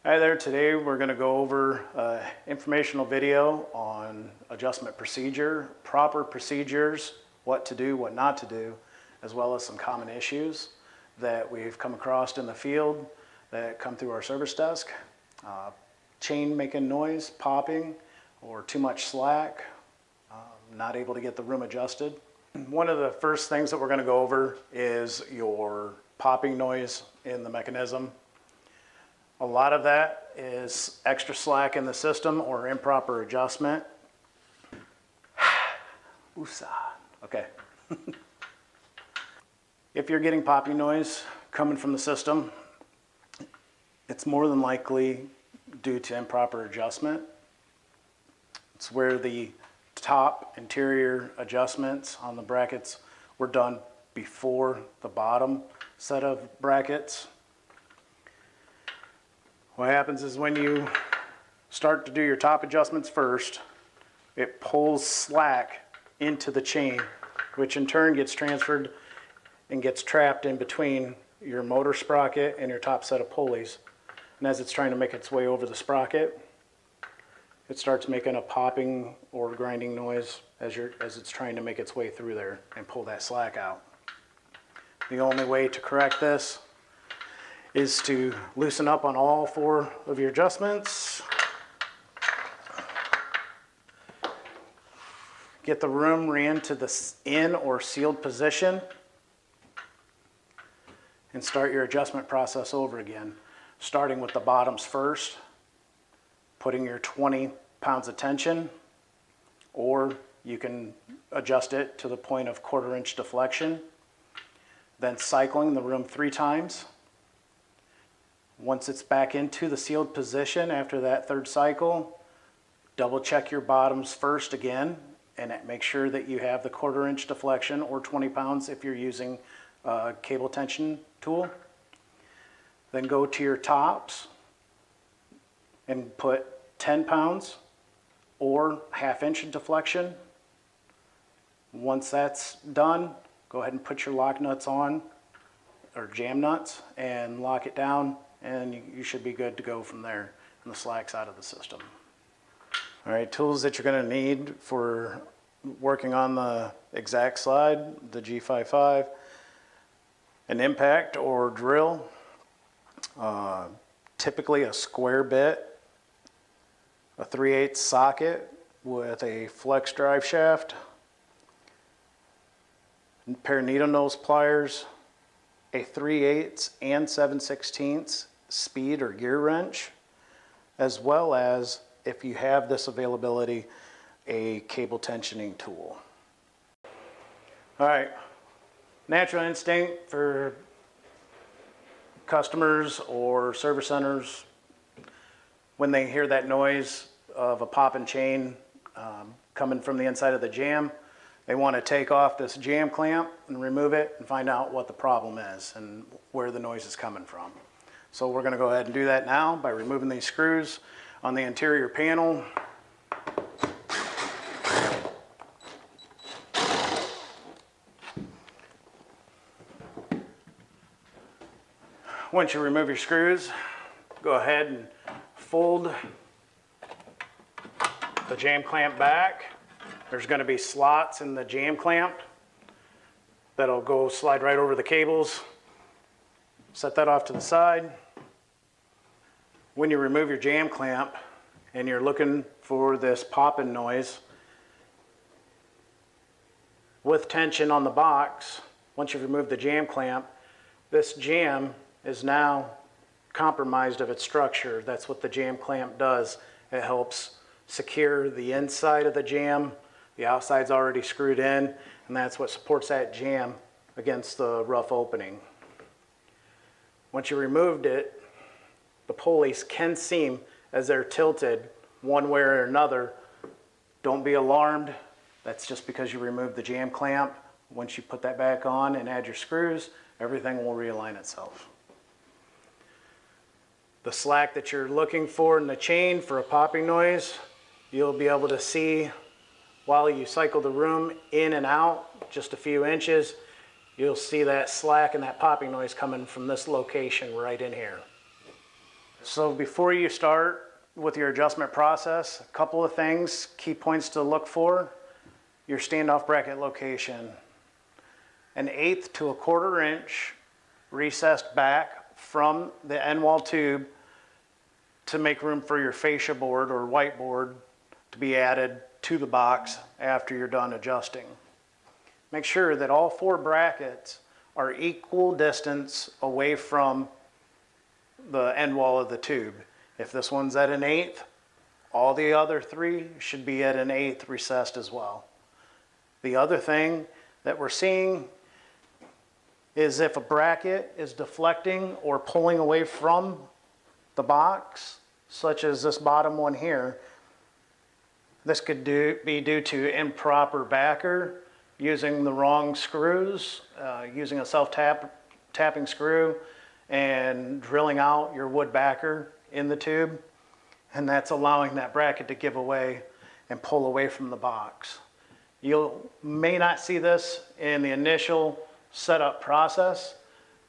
Hi there, today we're going to go over an informational video on adjustment procedure, proper procedures, what to do, what not to do, as well as some common issues that we've come across in the field that come through our service desk. Chain making noise, popping, or too much slack, not able to get the room adjusted. One of the first things that we're going to go over is your popping noise in the mechanism. A lot of that is extra slack in the system or improper adjustment. Okay. If you're getting popping noise coming from the system, it's more than likely due to improper adjustment. It's where the top interior adjustments on the brackets were done before the bottom set of brackets. What happens is when you start to do your top adjustments first, it pulls slack into the chain, which in turn gets transferred and gets trapped in between your motor sprocket and your top set of pulleys. And as it's trying to make its way over the sprocket, it starts making a popping or grinding noise as it's trying to make its way through there and pull that slack out. The only way to correct this is to loosen up on all four of your adjustments. Get the room ran to the in or sealed position and start your adjustment process over again, starting with the bottoms first, putting your 20 pounds of tension, or you can adjust it to the point of 1/4 inch deflection, then cycling the room 3 times. Once it's back into the sealed position after that 3rd cycle, double check your bottoms first again and make sure that you have the 1/4 inch deflection or 20 pounds if you're using a cable tension tool. Then go to your tops and put 10 pounds or 1/2 inch of deflection. Once that's done, go ahead and put your lock nuts on, or jam nuts, and lock it down, and you should be good to go from there, and the slack's out of the system. All right, tools that you're going to need for working on the exact slide, the G55, an impact or drill, typically a square bit, a 3/8 socket with a flex drive shaft, a pair of needle nose pliers, a 3/8 and 7/16 speed or gear wrench, as well as, if you have this availability, a cable tensioning tool. All right, natural instinct for customers or service centers, when they hear that noise of a popping chain coming from the inside of the jam, they want to take off this jam clamp and remove it and find out what the problem is and where the noise is coming from. So we're going to go ahead and do that now by removing these screws on the interior panel. Once you remove your screws, go ahead and fold the jam clamp back. There's going to be slots in the jam clamp that'll go slide right over the cables. Set that off to the side. When you remove your jam clamp and you're looking for this popping noise with tension on the box, once you've removed the jam clamp, this jam is now compromised of its structure. That's what the jam clamp does. It helps secure the inside of the jam. The outside's already screwed in, and that's what supports that jam against the rough opening. Once you removed it, the pulleys can seam as they're tilted one way or another. Don't be alarmed. That's just because you removed the jam clamp. Once you put that back on and add your screws, everything will realign itself. The slack that you're looking for in the chain for a popping noise, you'll be able to see while you cycle the room in and out just a few inches. You'll see that slack and that popping noise coming from this location right in here. So before you start with your adjustment process, a couple of things, key points to look for: your standoff bracket location. An 1/8 to 1/4 inch recessed back from the end wall tube to make room for your fascia board or whiteboard to be added to the box after you're done adjusting. Make sure that all 4 brackets are equal distance away from the end wall of the tube. If this one's at an 1/8, all the other 3 should be at an 1/8 recessed as well. The other thing that we're seeing is if a bracket is deflecting or pulling away from the box, such as this bottom one here, this could be due to improper backer, using the wrong screws, using a self-tapping screw and drilling out your wood backer in the tube, and that's allowing that bracket to give away and pull away from the box. You may not see this in the initial setup process,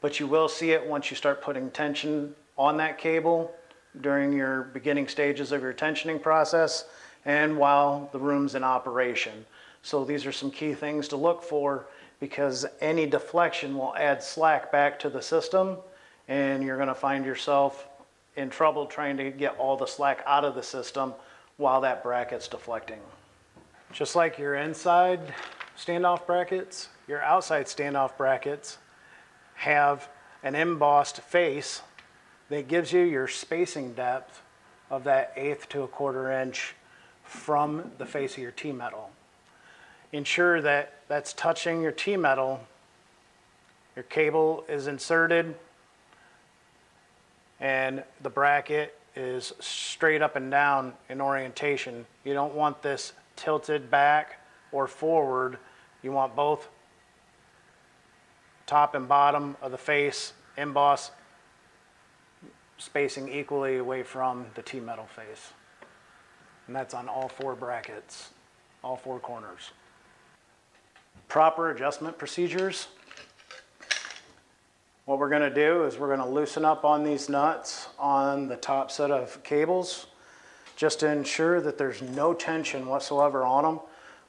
but you will see it once you start putting tension on that cable during your beginning stages of your tensioning process and while the room's in operation. So these are some key things to look for, because any deflection will add slack back to the system, and you're going to find yourself in trouble trying to get all the slack out of the system while that bracket's deflecting. Just like your inside standoff brackets, your outside standoff brackets have an embossed face that gives you your spacing depth of that 1/8 to 1/4 inch from the face of your T-metal. Ensure that that's touching your T-metal, your cable is inserted, and the bracket is straight up and down in orientation. You don't want this tilted back or forward. You want both top and bottom of the face emboss spacing equally away from the T-metal face. And that's on all 4 brackets, all 4 corners. Proper adjustment procedures. What we're going to do is we're going to loosen up on these nuts on the top set of cables just to ensure that there's no tension whatsoever on them.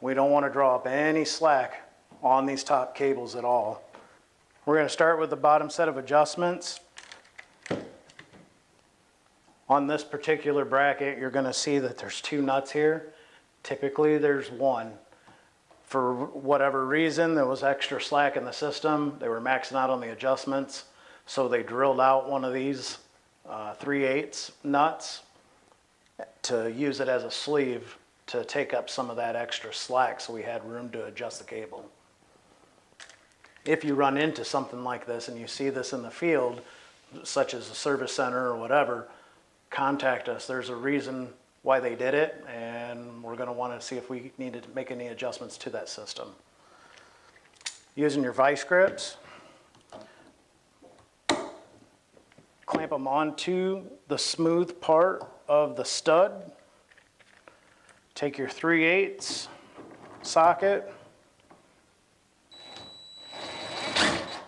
We don't want to draw up any slack on these top cables at all. We're going to start with the bottom set of adjustments. On this particular bracket, you're going to see that there's 2 nuts here. Typically there's 1. For whatever reason, there was extra slack in the system. They were maxing out on the adjustments, so they drilled out one of these 3/8 nuts to use it as a sleeve to take up some of that extra slack, so we had room to adjust the cable. If you run into something like this and you see this in the field, such as a service center or whatever, contact us. There's a reason why they did it, and we're going to want to see if we need to make any adjustments to that system. Using your vice grips, clamp them onto the smooth part of the stud. Take your 3/8 socket,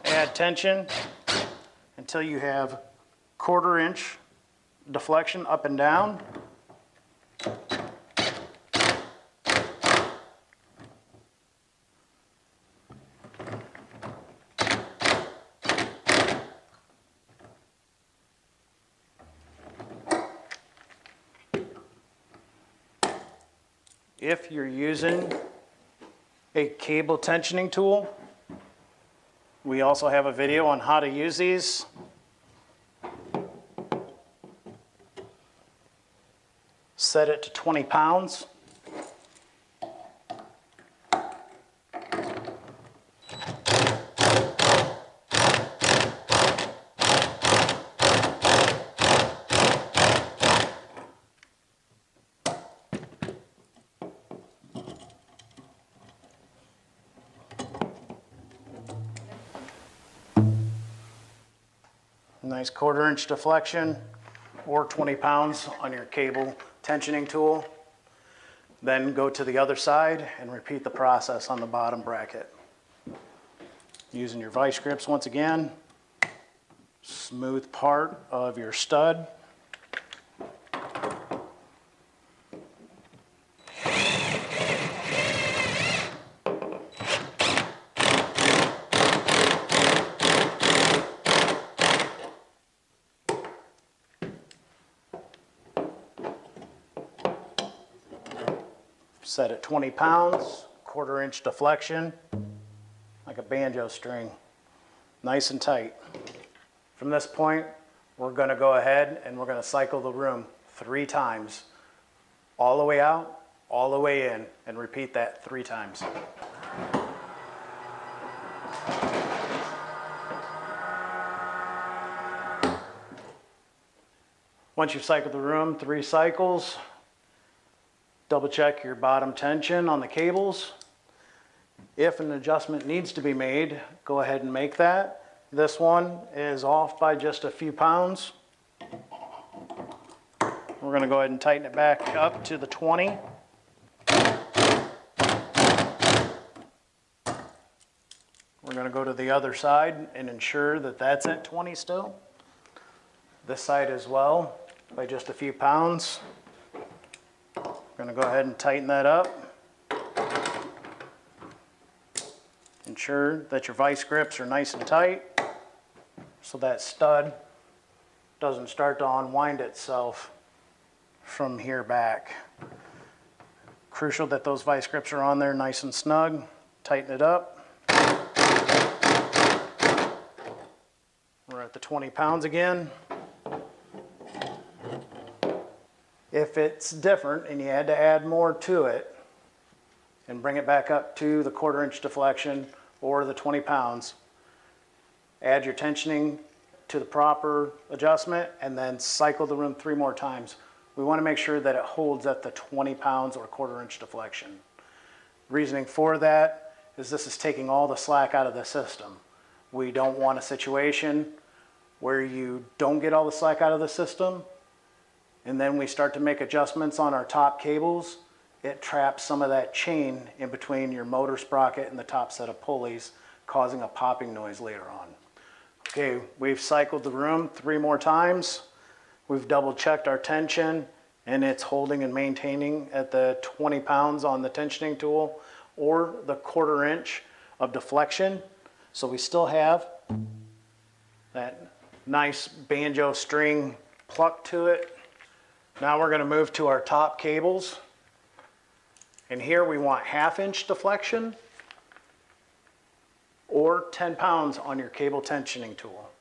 add tension until you have 1/4 inch deflection up and down. If you're using a cable tensioning tool, we also have a video on how to use these. Set it to 20 pounds. Nice 1/4 inch deflection, or 20 pounds on your cable tensioning tool. Then go to the other side and repeat the process on the bottom bracket. Using your vice grips once again, smooth part of your stud Set at 20 pounds, 1/4 inch deflection, like a banjo string, nice and tight. From this point, we're going to go ahead and we're going to cycle the room 3 times, all the way out, all the way in, and repeat that 3 times. Once you've cycled the room 3 cycles, double check your bottom tension on the cables. If an adjustment needs to be made, go ahead and make that. This one is off by just a few pounds. We're going to go ahead and tighten it back up to the 20. We're going to go to the other side and ensure that that's at 20 still. This side as well, by just a few pounds. We're going to go ahead and tighten that up. Ensure that your vice grips are nice and tight so that stud doesn't start to unwind itself from here back. Crucial that those vice grips are on there nice and snug. Tighten it up. We're at the 20 pounds again. If it's different and you had to add more to it and bring it back up to the 1/4 inch deflection or the 20 pounds, add your tensioning to the proper adjustment and then cycle the room 3 more times. We want to make sure that it holds at the 20 pounds or 1/4 inch deflection. Reasoning for that is this is taking all the slack out of the system. We don't want a situation where you don't get all the slack out of the system and then we start to make adjustments on our top cables. It traps some of that chain in between your motor sprocket and the top set of pulleys, causing a popping noise later on. Okay, we've cycled the room 3 more times. We've double checked our tension and it's holding and maintaining at the 20 pounds on the tensioning tool or the 1/4 inch of deflection. So we still have that nice banjo string pluck to it. Now we're going to move to our top cables. And here we want 1/2 inch deflection or 10 pounds on your cable tensioning tool.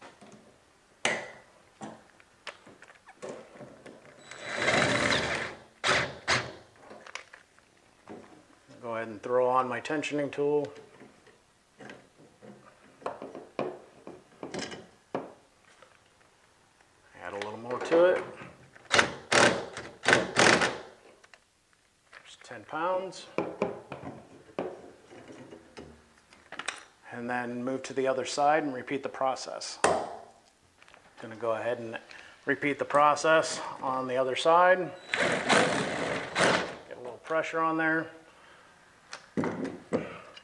Go ahead and throw on my tensioning tool. Add a little more to it. 10 pounds. And then move to the other side and repeat the process. Going to go ahead and repeat the process on the other side. Get a little pressure on there.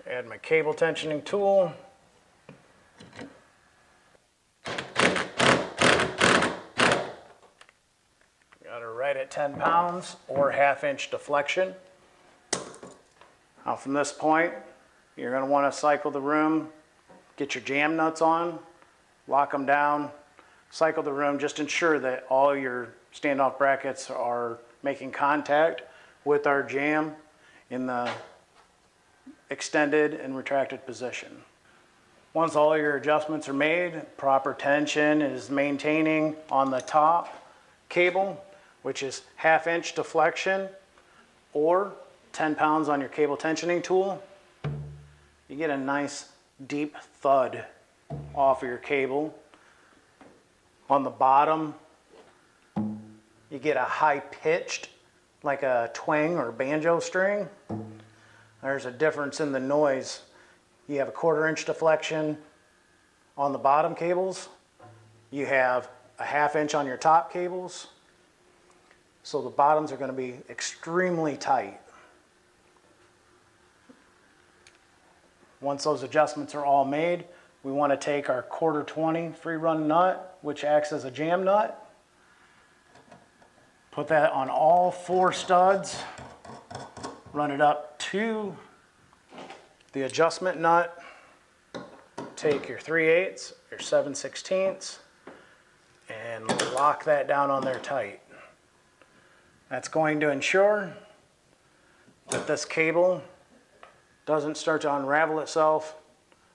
Add my cable tensioning tool. Got her right at 10 pounds or 1/2 inch deflection. Now from this point, you're going to want to cycle the room, get your jam nuts on, lock them down, cycle the room, just ensure that all your standoff brackets are making contact with our jam in the extended and retracted position. Once all your adjustments are made, proper tension is maintaining on the top cable, which is 1/2 inch deflection or 10 pounds on your cable tensioning tool. You get a nice deep thud off of your cable. On the bottom, you get a high pitched, like a twang or banjo string. There's a difference in the noise. You have a 1/4 inch deflection on the bottom cables. You have a 1/2 inch on your top cables. So the bottoms are going to be extremely tight. Once those adjustments are all made, we want to take our 1/4 20 free run nut, which acts as a jam nut. Put that on all 4 studs. Run it up to the adjustment nut. Take your 3/8, your 7/16, and lock that down on there tight. That's going to ensure that this cable doesn't start to unravel itself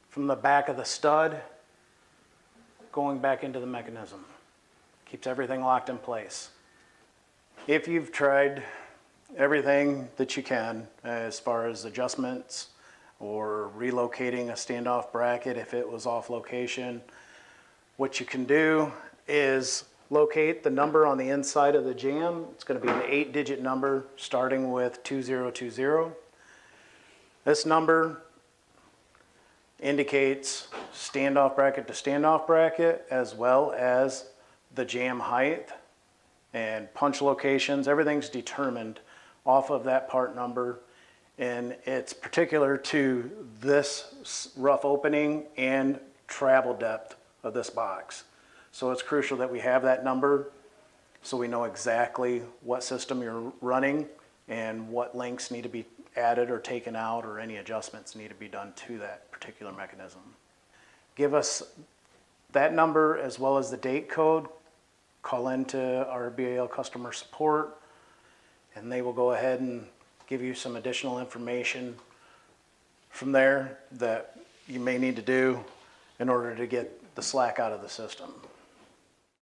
from the back of the stud going back into the mechanism. Keeps everything locked in place. If you've tried everything that you can as far as adjustments or relocating a standoff bracket if it was off location, what you can do is locate the number on the inside of the jam. It's going to be an 8-digit number starting with 2020. This number indicates standoff bracket to standoff bracket, as well as the jam height and punch locations. Everything's determined off of that part number, and it's particular to this rough opening and travel depth of this box. So it's crucial that we have that number so we know exactly what system you're running and what links need to be added or taken out, or any adjustments need to be done to that particular mechanism. Give us that number as well as the date code. Call into our BAL customer support, and they will go ahead and give you some additional information from there that you may need to do in order to get the slack out of the system.